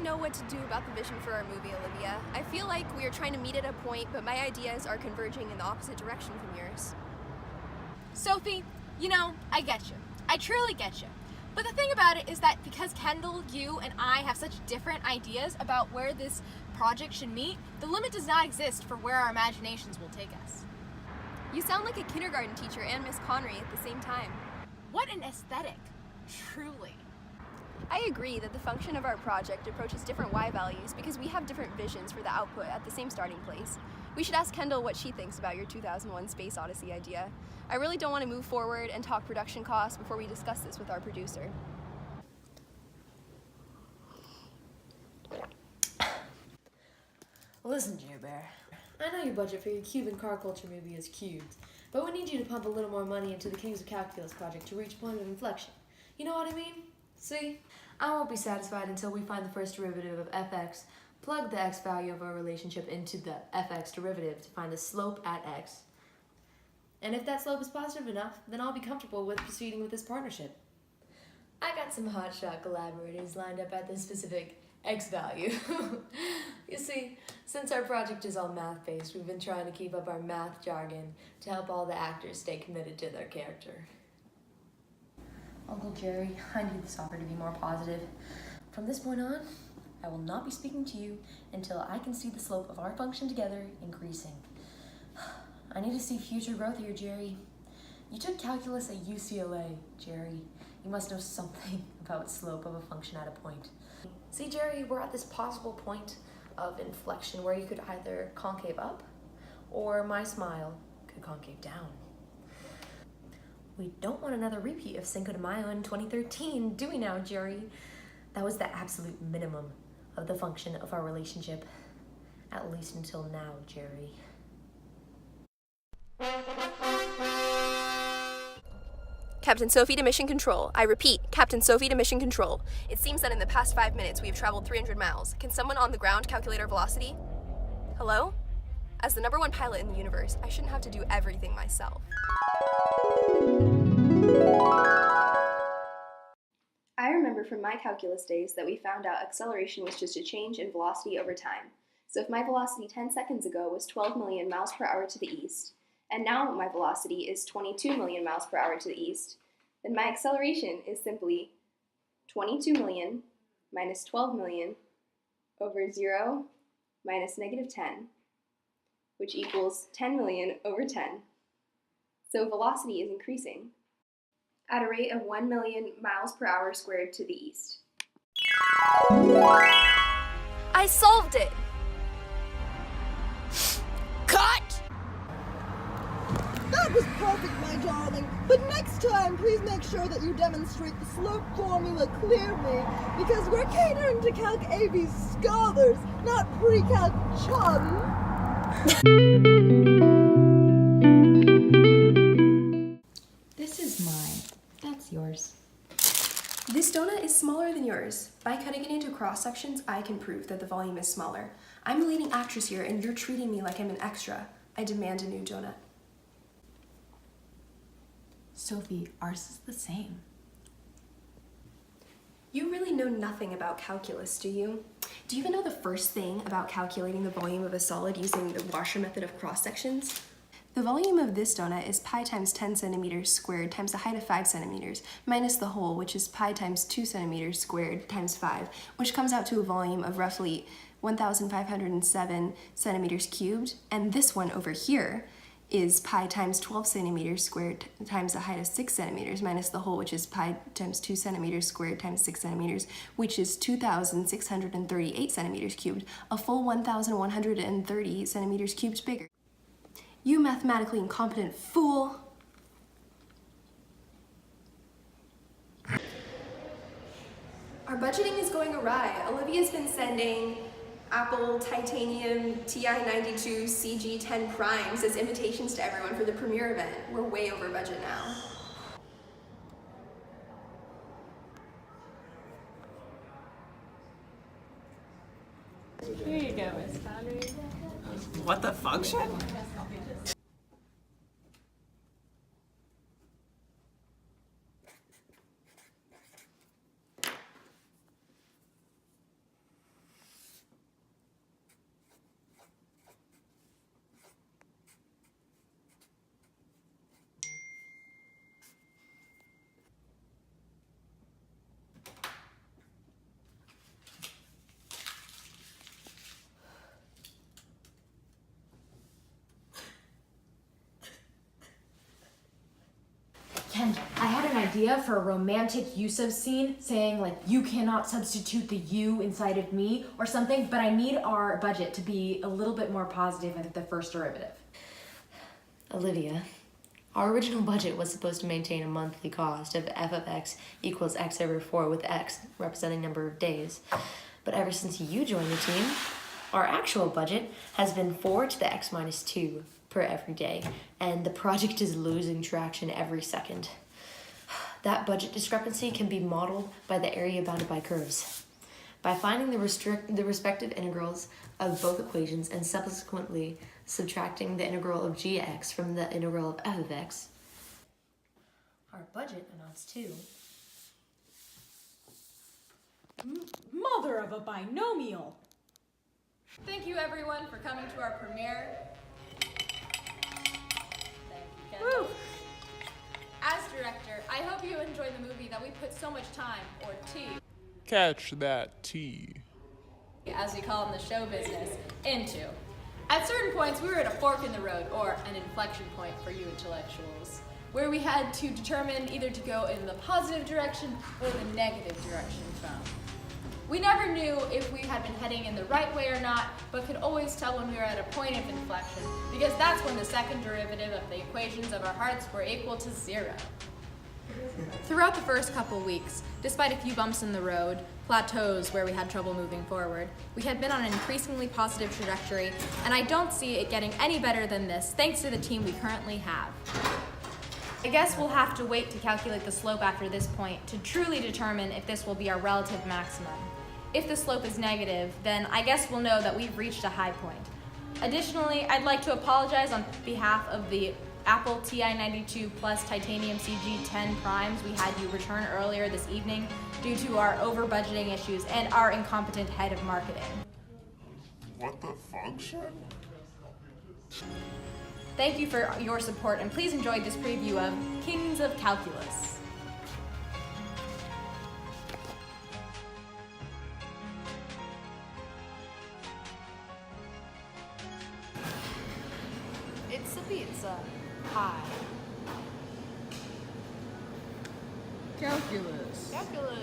know what to do about the vision for our movie, Olivia. I feel like we are trying to meet at a point, but my ideas are converging in the opposite direction from yours. Sophie, you know, I get you. I truly get you. But the thing about it is that because Kendall, you, and I have such different ideas about where this project should meet, the limit does not exist for where our imaginations will take us. You sound like a kindergarten teacher and Miss Conrey at the same time. What an aesthetic, truly. I agree that the function of our project approaches different Y values because we have different visions for the output at the same starting place. We should ask Kendall what she thinks about your 2001 Space Odyssey idea. I really don't want to move forward and talk production costs before we discuss this with our producer. Listen, Jer Bear, I know your budget for your Cuban car culture movie is cubed, but we need you to pump a little more money into the Kings of Calculus project to reach a point of inflection. You know what I mean? See? I won't be satisfied until we find the first derivative of fx, plug the x value of our relationship into the fx derivative to find the slope at x. And if that slope is positive enough, then I'll be comfortable with proceeding with this partnership. I got some hotshot collaborators lined up at this specific x value. You see, since our project is all math-based, we've been trying to keep up our math jargon to help all the actors stay committed to their character. Uncle Jerry, I need this offer to be more positive. From this point on, I will not be speaking to you until I can see the slope of our function together increasing. I need to see future growth here, Jerry. You took calculus at UCLA, Jerry. You must know something about slope of a function at a point. See, Jerry, we're at this possible point of inflection where you could either concave up or my smile could concave down. We don't want another repeat of Cinco de Mayo in 2013, do we now, Jerry? That was the absolute minimum of the function of our relationship, at least until now, Jerry. Captain Sophie to Mission Control. I repeat, Captain Sophie to Mission Control. It seems that in the past 5 minutes we have traveled 300 miles. Can someone on the ground calculate our velocity? Hello? As the #1 pilot in the universe, I shouldn't have to do everything myself. I remember from my calculus days that we found out acceleration was just a change in velocity over time. So if my velocity 10 seconds ago was 12 million miles per hour to the east, and now my velocity is 22 million miles per hour to the east, then my acceleration is simply 22 million minus 12 million over 0 minus -10, which equals 10 million over 10. So velocity is increasing at a rate of 1 million miles per hour squared to the east. I solved it! Cut! That was perfect, my darling. But next time, please make sure that you demonstrate the slope formula clearly, because we're catering to Calc AB scholars, not pre-calc chum. This is mine. That's yours. This donut is smaller than yours. By cutting it into cross sections, I can prove that the volume is smaller. I'm the leading actress here, and you're treating me like I'm an extra. I demand a new donut. Sophie, ours is the same. You really know nothing about calculus, do you? Do you even know the first thing about calculating the volume of a solid using the Washer method of cross sections? The volume of this donut is pi times 10 centimeters squared times the height of 5 centimeters, minus the whole, which is pi times 2 centimeters squared times 5, which comes out to a volume of roughly 1,507 centimeters cubed, and this one over here is pi times 12 centimeters squared times the height of 6 centimeters, minus the whole, which is pi times 2 centimeters squared times 6 centimeters, which is 2,638 centimeters cubed, a full 1,130 centimeters cubed bigger. You mathematically incompetent fool! Our budgeting is going awry. Olivia's been sending Apple Titanium TI-92 CG10 primes as invitations to everyone for the premiere event. We're way over budget now. Here you go, Miss Conrey. What the function? idea for a romantic use of scene, saying like, you cannot substitute the you inside of me or something, but I need our budget to be a little bit more positive at the first derivative. Olivia, our original budget was supposed to maintain a monthly cost of f of x equals x over 4 with x representing number of days. But ever since you joined the team, our actual budget has been 4 to the x minus 2 per every day, and the project is losing traction every second. That budget discrepancy can be modeled by the area bounded by curves. By finding the respective integrals of both equations and subsequently subtracting the integral of gx from the integral of f of x, our budget amounts to... Mother of a binomial! Thank you everyone for coming to our premiere. Thank you, Kendall. As director, I hope you enjoy the movie that we put so much time, or T, Catch that tea. as we call it in the show business, into. At certain points, we were at a fork in the road, or an inflection point for you intellectuals, where we had to determine either to go in the positive direction or the negative direction from. We never knew if we had been heading in the right way or not, but could always tell when we were at a point of inflection, because that's when the second derivative of the equations of our hearts were equal to 0. Throughout the first couple weeks, despite a few bumps in the road, plateaus where we had trouble moving forward, we had been on an increasingly positive trajectory, and I don't see it getting any better than this thanks to the team we currently have. I guess we'll have to wait to calculate the slope after this point to truly determine if this will be our relative maximum. If the slope is negative, then I guess we'll know that we've reached a high point. Additionally, I'd like to apologize on behalf of the Apple TI-92 Plus Titanium CG10 primes we had you return earlier this evening due to our over-budgeting issues and our incompetent head of marketing. What the function? Thank you for your support, and please enjoy this preview of Kings of Calculus. It's a pizza pie. Calculus. Calculus.